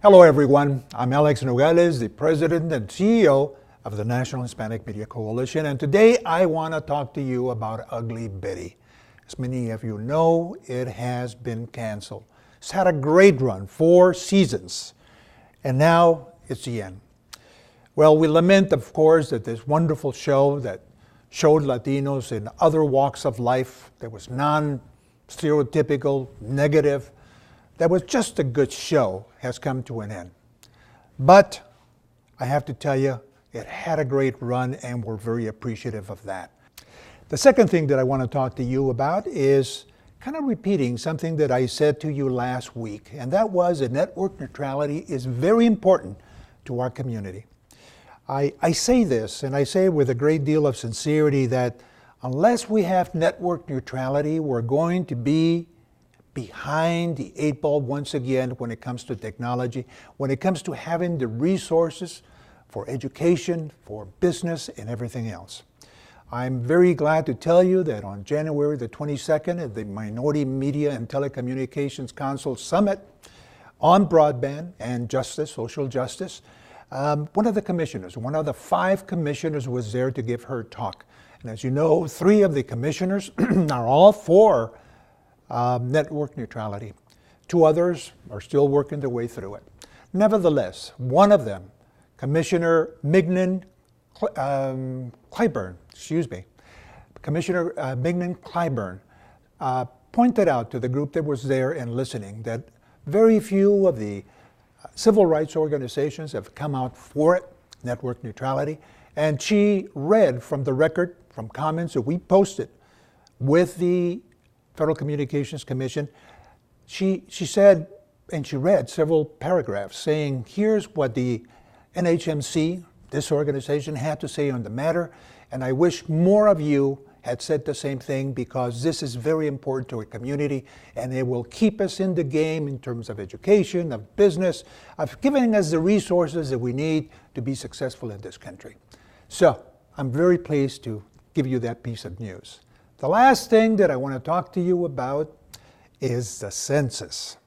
Hello everyone, I'm Alex Nogales, the President and CEO of the National Hispanic Media Coalition, and today I want to talk to you about Ugly Betty. As many of you know, it has been canceled. It's had a great run, 4 seasons, and now it's the end. Well, we lament, of course, that this wonderful show that showed Latinos in other walks of life, that was non-stereotypical, negative, that was just a good show, has come to an end. But I have to tell you, it had a great run and we're very appreciative of that. The second thing that I want to talk to you about is kind of repeating something that I said to you last week, and that was that network neutrality is very important to our community. I say this, and I say it with a great deal of sincerity, that unless we have network neutrality, we're going to be behind the 8 ball once again when it comes to technology, when it comes to having the resources for education, for business, and everything else. I'm very glad to tell you that on January the 22nd at the Minority Media and Telecommunications Council Summit on Broadband and Justice, Social Justice, one of the commissioners, one of the 5 commissioners was there to give her talk. And as you know, 3 of the commissioners are all for network neutrality. 2 others are still working their way through it. Nevertheless, one of them, Commissioner Mignon Clyburn, pointed out to the group that was there and listening that very few of the civil rights organizations have come out for it, network neutrality, and she read from the record, from comments that we posted with the Federal Communications Commission. She said, and she read several paragraphs saying, here's what the NHMC, this organization, had to say on the matter, and I wish more of you had said the same thing because this is very important to our community and it will keep us in the game in terms of education, of business, of giving us the resources that we need to be successful in this country. So I'm very pleased to give you that piece of news. The last thing that I want to talk to you about is the census.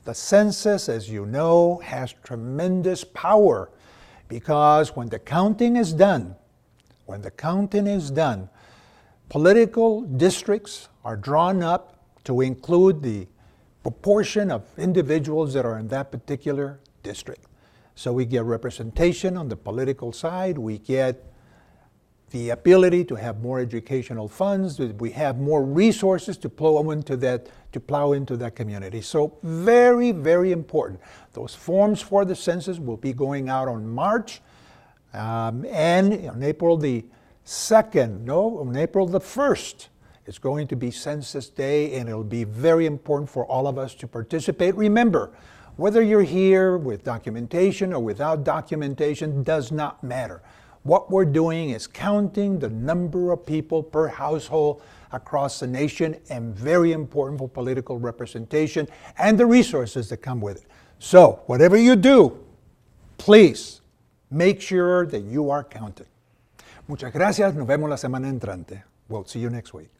The census, as you know, has tremendous power because when the counting is done, political districts are drawn up to include the proportion of individuals that are in that particular district. So we get representation on the political side, we get the ability to have more educational funds, we have more resources to plow into that community. So very, very important. Those forms for the census will be going out on March, and on April the 1st, it's going to be Census Day, and it'll be very important for all of us to participate. Remember, whether you're here with documentation or without documentation does not matter. What we're doing is counting the number of people per household across the nation, and very important for political representation and the resources that come with it. So, whatever you do, please make sure that you are counted. Muchas gracias. Nos vemos la semana entrante. We'll see you next week.